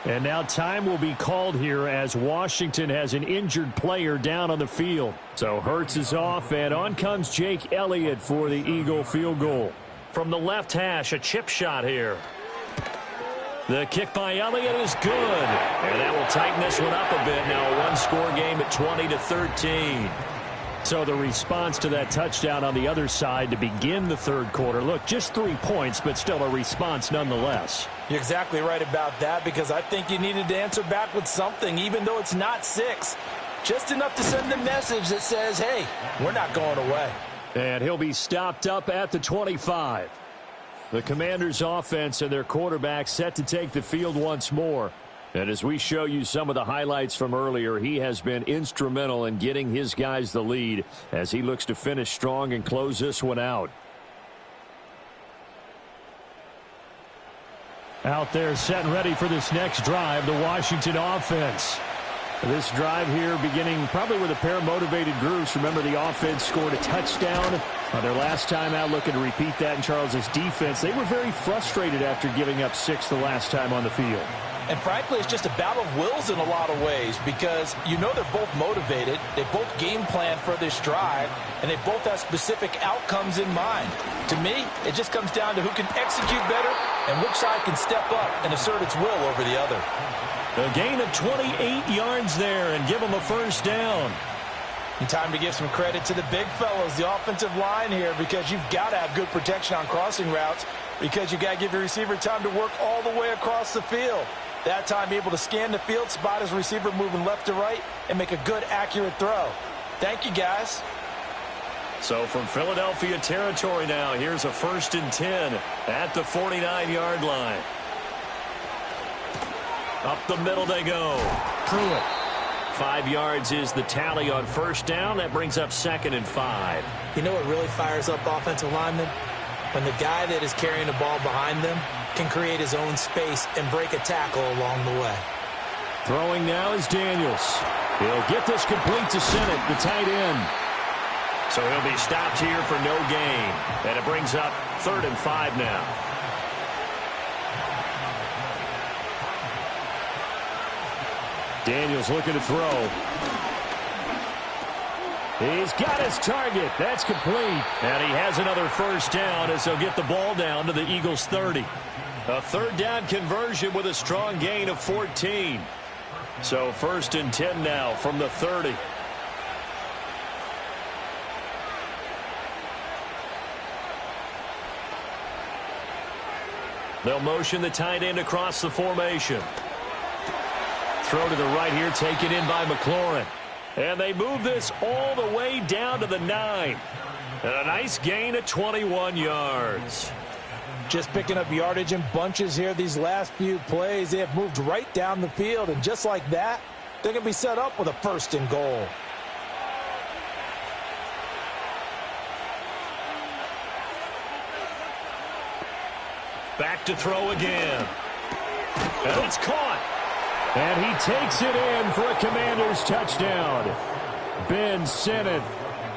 And now time will be called here as Washington has an injured player down on the field. So Hurts is off, and on comes Jake Elliott for the Eagle field goal. From the left hash, a chip shot here. The kick by Elliott is good. And that will tighten this one up a bit. Now a one-score game at 20-13. So the response to that touchdown on the other side to begin the third quarter. Look, just 3 points, but still a response nonetheless. You're exactly right about that, because I think you needed to answer back with something, even though it's not 6. Just enough to send a message that says, hey, we're not going away. And he'll be stopped up at the 25. The Commanders' offense and their quarterback set to take the field once more. And as we show you some of the highlights from earlier, he has been instrumental in getting his guys the lead as he looks to finish strong and close this one out. Out there set and ready for this next drive, the Washington offense. This drive here beginning probably with a pair of motivated groups. Remember, the offense scored a touchdown on their last time out. Looking to repeat that in Charles's defense. They were very frustrated after giving up 6 the last time on the field. And frankly, it's just a battle of wills in a lot of ways, because you know they're both motivated. They both game plan for this drive, and they both have specific outcomes in mind. To me, it just comes down to who can execute better and which side can step up and assert its will over the other. A gain of 28 yards there and give them a first down. And time to give some credit to the big fellows, the offensive line here, because you've got to have good protection on crossing routes, because you've got to give your receiver time to work all the way across the field. That time able to scan the field, spot his receiver moving left to right, and make a good, accurate throw. Thank you, guys. So from Philadelphia territory now, here's a 1st and 10 at the 49-yard line. Up the middle they go. Pruitt. 5 yards is the tally on 1st down. That brings up 2nd and 5. You know what really fires up offensive linemen? When the guy that is carrying the ball behind them can create his own space and break a tackle along the way. Throwing now is Daniels. He'll get this complete to Sennett, the tight end. So he'll be stopped here for no gain. And it brings up 3rd and 5 now. Daniels looking to throw. He's got his target. That's complete. And he has another 1st down as he'll get the ball down to the Eagles' 30. A 3rd down conversion with a strong gain of 14. So 1st and 10 now from the 30. They'll motion the tight end across the formation. Throw to the right here, taken in by McLaurin. And they move this all the way down to the 9. And a nice gain of 21 yards. Just picking up yardage in bunches here these last few plays. They have moved right down the field, and just like that, they're going to be set up with a 1st and goal. Back to throw again. And it's caught. And he takes it in for a Commanders touchdown. Ben Sennett.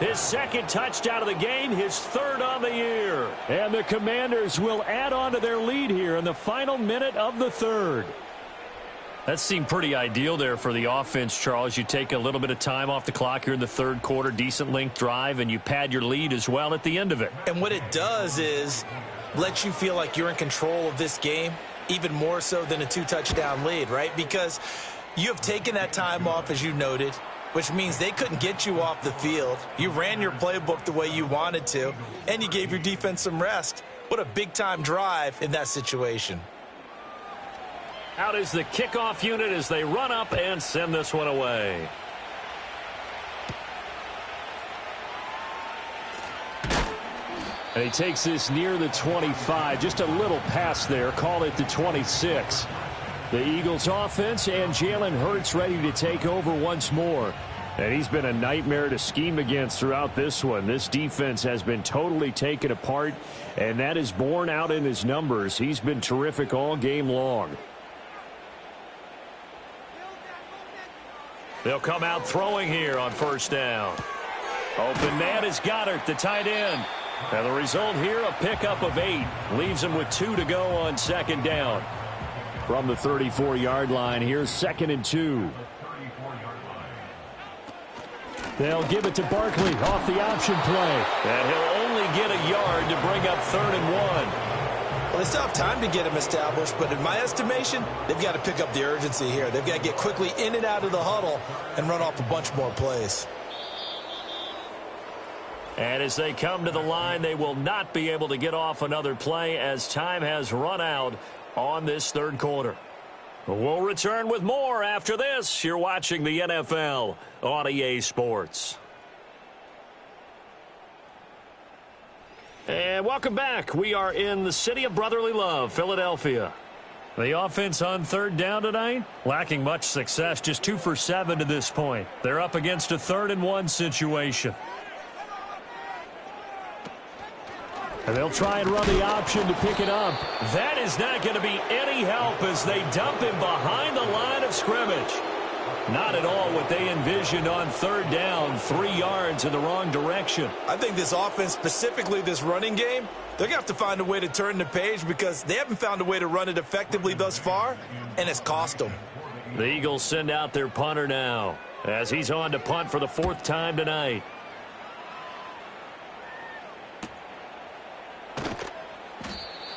His 2nd touchdown of the game, his 3rd on the year. And the Commanders will add on to their lead here in the final minute of the 3rd. That seemed pretty ideal there for the offense, Charles. You take a little bit of time off the clock here in the 3rd quarter, decent length drive, and you pad your lead as well at the end of it. And what it does is let you feel like you're in control of this game, even more so than a 2-touchdown lead, right? Because you have taken that time off, as you noted, which means they couldn't get you off the field. You ran your playbook the way you wanted to, and you gave your defense some rest. What a big-time drive in that situation. Out is the kickoff unit as they run up and send this one away. And he takes this near the 25. Just a little pass there. Call it the 26. The Eagles offense and Jalen Hurts ready to take over once more. And he's been a nightmare to scheme against throughout this one. This defense has been totally taken apart, and that is borne out in his numbers. He's been terrific all game long. They'll come out throwing here on 1st down. Open man is Goddard, the tight end. And the result here, a pickup of 8. Leaves him with 2 to go on 2nd down. From the 34-yard line, here's 2nd and 2. They'll give it to Barkley off the option play. And he'll only get a yard to bring up 3rd and 1. Well, they still have time to get him established, but in my estimation, they've got to pick up the urgency here. They've got to get quickly in and out of the huddle and run off a bunch more plays. And as they come to the line, they will not be able to get off another play as time has run out on this 3rd quarter. We'll return with more after this. You're watching the NFL on EA Sports. And welcome back. We are in the city of brotherly love, Philadelphia. The offense on 3rd down tonight, lacking much success, just 2 for 7 to this point. They're up against a 3rd and 1 situation. And they'll try and run the option to pick it up. That is not going to be any help as they dump him behind the line of scrimmage. Not at all what they envisioned on 3rd down, 3 yards in the wrong direction. I think this offense, specifically this running game, they're going to have to find a way to turn the page because they haven't found a way to run it effectively thus far, and it's cost them. The Eagles send out their punter now as he's on to punt for the 4th time tonight.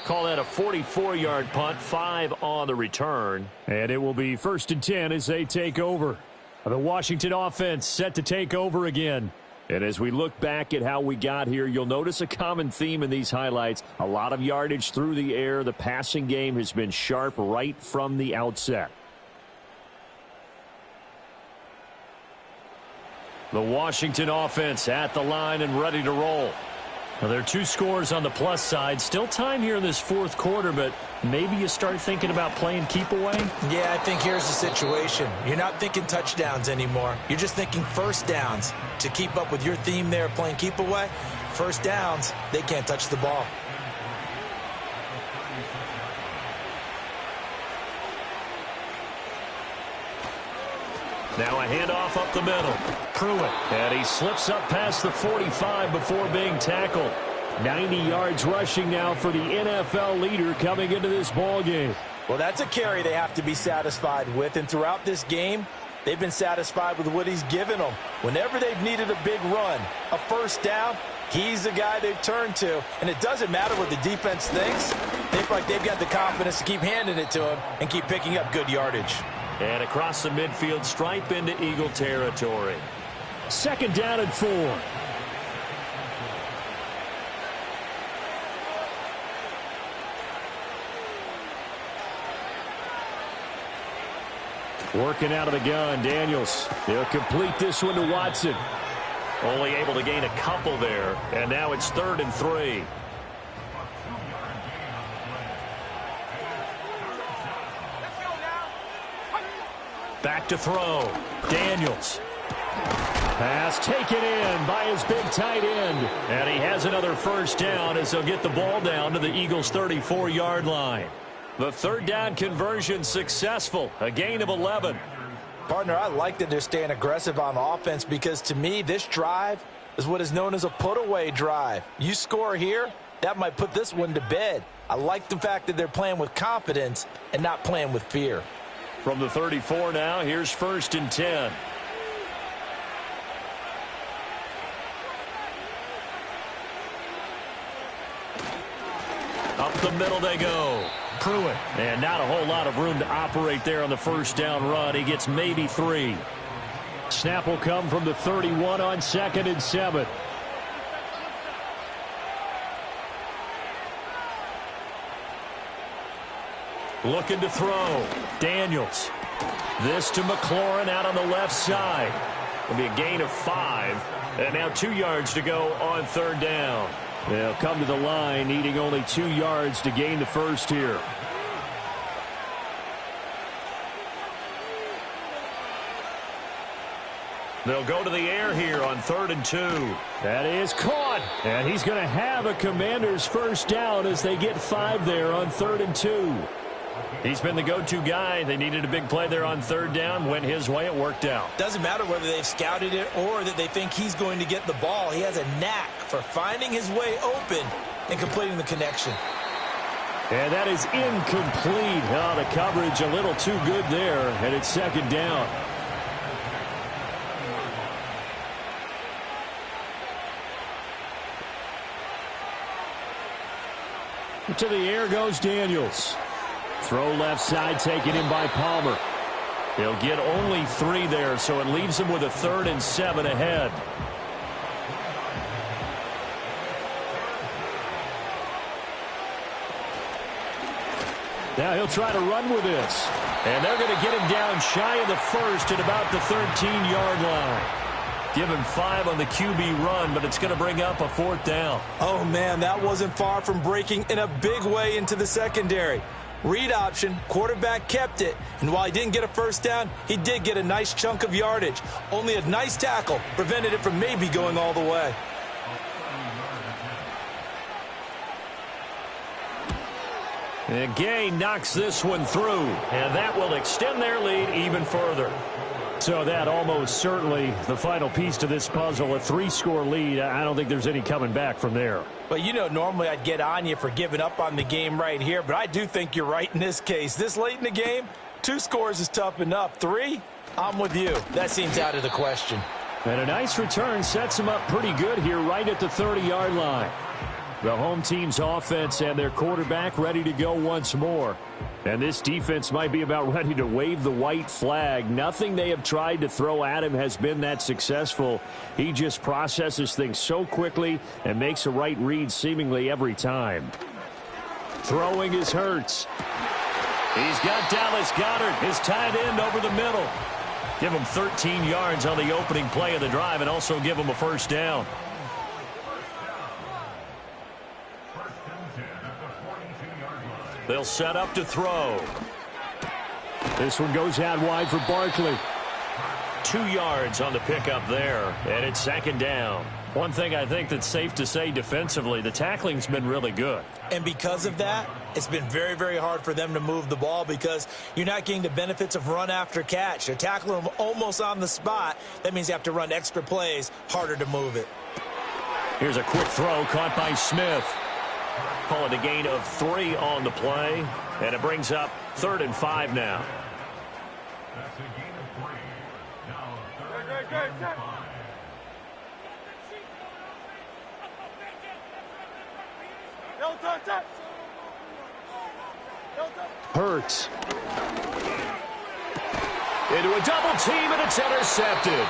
Call that a 44-yard punt, 5 on the return. And it will be 1st and 10 as they take over. The Washington offense set to take over again. And as we look back at how we got here, you'll notice a common theme in these highlights. A lot of yardage through the air. The passing game has been sharp right from the outset. The Washington offense at the line and ready to roll. Well, there are 2 scores on the plus side. Still time here in this fourth quarter, but maybe you start thinking about playing keep away? Yeah, I think here's the situation. You're not thinking touchdowns anymore. You're just thinking first downs. To keep up with your theme there, playing keep away, first downs, they can't touch the ball. Now a handoff up the middle. Pruitt. And he slips up past the 45 before being tackled. 90 yards rushing now for the NFL leader coming into this ball game. Well, that's a carry they have to be satisfied with. And throughout this game, they've been satisfied with what he's given them. Whenever they've needed a big run, a first down, he's the guy they've turned to. And it doesn't matter what the defense thinks. They feel like they've got the confidence to keep handing it to him and keep picking up good yardage. And across the midfield stripe into Eagle territory. 2nd down and 4. Working out of the gun, Daniels. He'll complete this one to Watson. Only able to gain a couple there, and now it's 3rd and 3. Back to throw. Daniels. Pass taken in by his big tight end. And he has another first down as he'll get the ball down to the Eagles' 34-yard line. The 3rd down conversion successful. A gain of 11. Partner, I like that they're staying aggressive on offense because to me, this drive is what is known as a put-away drive. You score here, that might put this one to bed. I like the fact that they're playing with confidence and not playing with fear. From the 34 now, here's 1st and 10. Up the middle they go. Pruitt. And not a whole lot of room to operate there on the first down run. He gets maybe 3. Snap will come from the 31 on 2nd and 7. Looking to throw. Daniels. This to McLaurin out on the left side. It'll be a gain of 5. And now 2 yards to go on 3rd down. They'll come to the line needing only 2 yards to gain the first here. They'll go to the air here on 3rd and 2. That is caught. And he's going to have a Commanders first down as they get 5 there on 3rd and 2. He's been the go-to guy. They needed a big play there on 3rd down. Went his way. It worked out. Doesn't matter whether they've scouted it or that they think he's going to get the ball. He has a knack for finding his way open and completing the connection. And that is incomplete. Oh, the coverage a little too good there, and it's 2nd down. To the air goes Daniels. Throw left side taken in by Palmer. He'll get only 3 there, so it leaves him with a 3rd and 7 ahead. Now he'll try to run with this. And they're going to get him down shy of the 1st at about the 13-yard line. Give him 5 on the QB run, but it's going to bring up a 4th down. Oh, man, that wasn't far from breaking in a big way into the secondary. Read option, quarterback kept it, and while he didn't get a first down, he did get a nice chunk of yardage. Only a nice tackle prevented it from maybe going all the way. And Gay knocks this one through, and that will extend their lead even further. So that almost certainly the final piece to this puzzle, a 3-score lead. I don't think there's any coming back from there. But, you know, normally I'd get on you for giving up on the game right here, but I do think you're right in this case. This late in the game, 2 scores is tough enough. 3, I'm with you. That seems out of the question. And a nice return sets them up pretty good here right at the 30-yard line. The home team's offense and their quarterback ready to go once more. And this defense might be about ready to wave the white flag. Nothing they have tried to throw at him has been that successful. He just processes things so quickly and makes a right read seemingly every time. Throwing is Hurts. He's got Dallas Goedert, his tight end, over the middle. Give them 13 yards on the opening play of the drive and also give them a first down. They'll set up to throw. This one goes out wide for Barkley. 2 yards on the pickup there, and it's second down. One thing I think that's safe to say defensively, the tackling's been really good. And because of that, it's been very, very hard for them to move the ball because you're not getting the benefits of run after catch. They're tackling them almost on the spot. That means you have to run extra plays, harder to move it. Here's a quick throw caught by Smith. Call it a gain of 3 on the play, and it brings up 3rd and 5 now. That's a gain of 3. Now 3rd and 5. Hurts. Into a double team, and it's intercepted.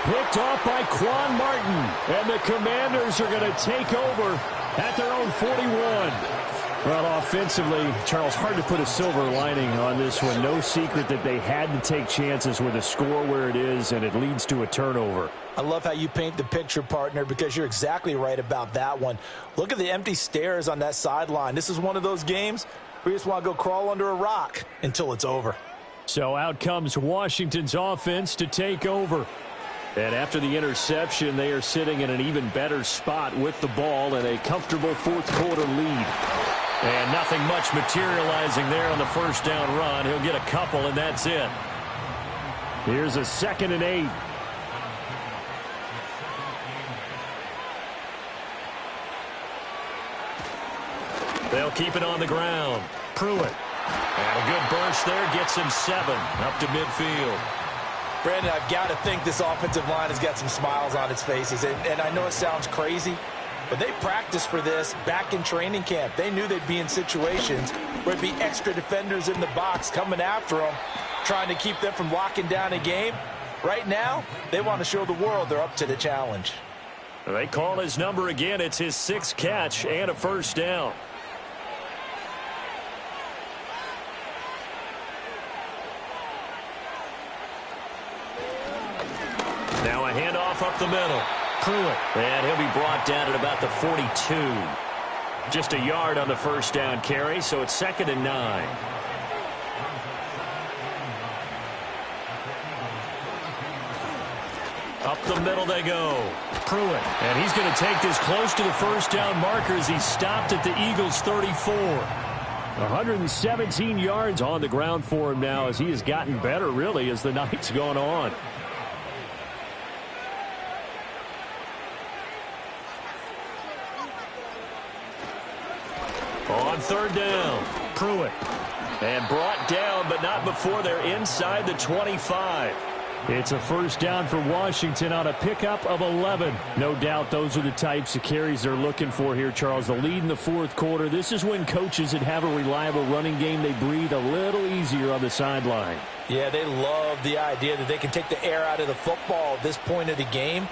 Picked off by Quan Martin. And the Commanders are going to take over at their own 41. Well, offensively, Charles, hard to put a silver lining on this one. No secret that they had to take chances with a score where it is, and it leads to a turnover. I love how you paint the picture, partner, because you're exactly right about that one. Look at the empty stares on that sideline. This is one of those games where you just want to go crawl under a rock until it's over. So out comes Washington's offense to take over. And after the interception, they are sitting in an even better spot with the ball and a comfortable fourth-quarter lead. And nothing much materializing there on the first down run. He'll get a couple, and that's it. Here's a 2nd and 8. They'll keep it on the ground. Pruitt. And a good burst there gets him 7 up to midfield. Brandon, I've got to think this offensive line has got some smiles on its faces. And I know it sounds crazy, but they practiced for this back in training camp. They knew they'd be in situations where there'd be extra defenders in the box coming after them, trying to keep them from locking down a game. Right now, they want to show the world they're up to the challenge. They call his number again. It's his 6th catch and a first down. Now a handoff up the middle. Pruitt. And he'll be brought down at about the 42. Just a yard on the first down carry, so it's 2nd and 9. Up the middle they go. Pruitt. And he's going to take this close to the first down marker as he stopped at the Eagles' 34. 117 yards on the ground for him now as he has gotten better, really, as the night's gone on. On 3rd down, Pruitt. and brought down, but not before they're inside the 25. It's a first down for Washington on a pickup of 11. No doubt those are the types of carries they're looking for here, Charles. The lead in the fourth quarter. This is when coaches that have a reliable running game, they breathe a little easier on the sideline. Yeah, they love the idea that they can take the air out of the football at this point of the game.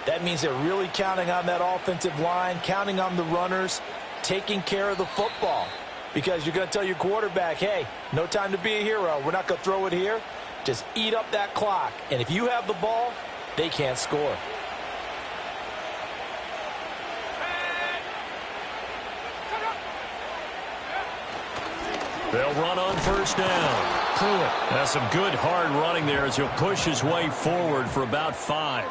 That means they're really counting on that offensive line, counting on the runners, taking care of the football. Because you're going to tell your quarterback, hey, no time to be a hero. We're not going to throw it here. Just eat up that clock. And if you have the ball, they can't score. They'll run on first down. Pruitt. That's some good hard running there as he'll push his way forward for about 5.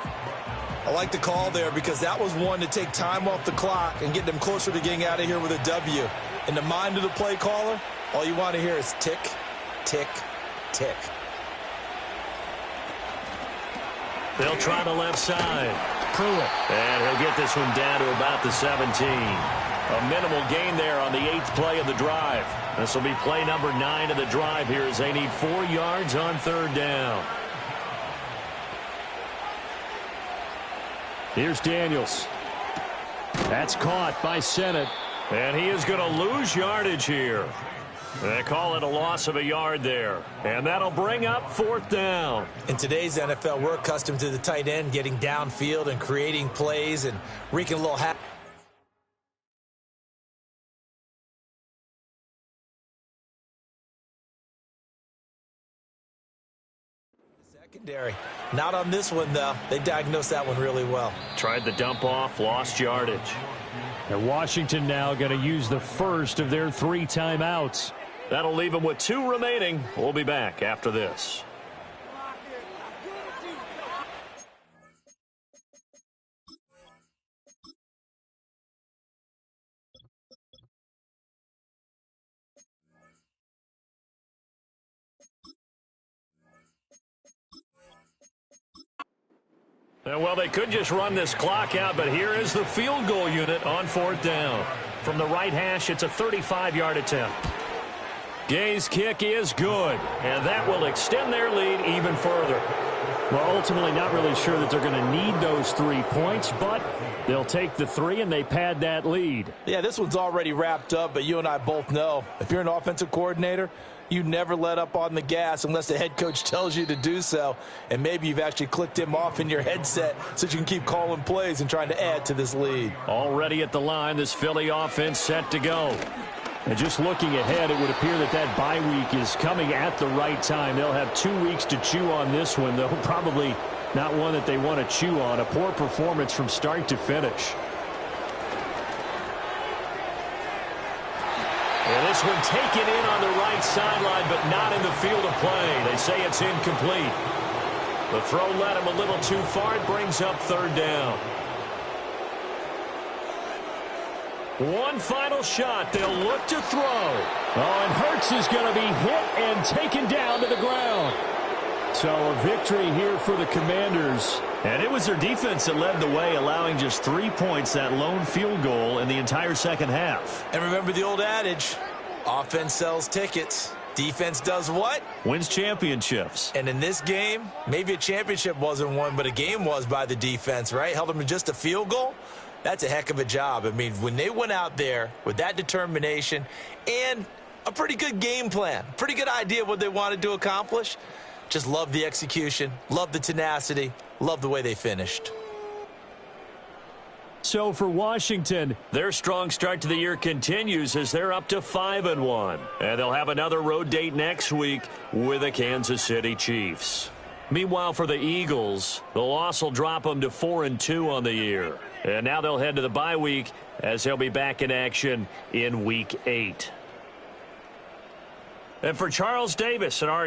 I like the call there because that was one to take time off the clock and get them closer to getting out of here with a W. In the mind of the play caller, all you want to hear is tick, tick, tick. They'll try the left side. Pruitt. And he'll get this one down to about the 17. A minimal gain there on the 8th play of the drive. This will be play number 9 of the drive here as they need 4 yards on 3rd down. Here's Daniels. That's caught by Sennett. And he is going to lose yardage here. They call it a loss of a yard there. And that'll bring up 4th down. In today's NFL, we're accustomed to the tight end getting downfield and creating plays and wreaking a little havoc. Secondary. Not on this one, though. They diagnosed that one really well. Tried the dump off, lost yardage. And Washington now going to use the first of their 3 timeouts. That'll leave them with 2 remaining. We'll be back after this. Well, they could just run this clock out, but here is the field goal unit on 4th down. From the right hash, it's a 35-yard attempt. Gay's kick is good, and that will extend their lead even further. Well, ultimately not really sure that they're going to need those 3 points, but they'll take the 3 and they pad that lead. Yeah, this one's already wrapped up, but you and I both know if you're an offensive coordinator, you never let up on the gas unless the head coach tells you to do so. And maybe you've actually clicked him off in your headset so that you can keep calling plays and trying to add to this lead. Already at the line, this Philly offense set to go. And just looking ahead, it would appear that that bye week is coming at the right time. They'll have 2 weeks to chew on this one, though probably not one that they want to chew on. A poor performance from start to finish. And this one taken in on the right sideline, but not in the field of play. They say it's incomplete. The throw led him a little too far. It brings up 3rd down. One final shot. They'll look to throw. Oh, and Hurts is going to be hit and taken down to the ground. So a victory here for the Commanders. And it was their defense that led the way, allowing just 3 points, that lone field goal in the entire second half. And remember the old adage, offense sells tickets. Defense does what? Wins championships. And in this game, maybe a championship wasn't won, but a game was by the defense, right? Held them to just a field goal. That's a heck of a job. I mean, when they went out there with that determination and a pretty good game plan, pretty good idea of what they wanted to accomplish, just love the execution, love the tenacity, love the way they finished. So for Washington, their strong start to the year continues as they're up to 5-1. And they'll have another road date next week with the Kansas City Chiefs. Meanwhile, for the Eagles, the loss will drop them to 4-2 on the year. And now they'll head to the bye week as they'll be back in action in Week 8. And for Charles Davis and our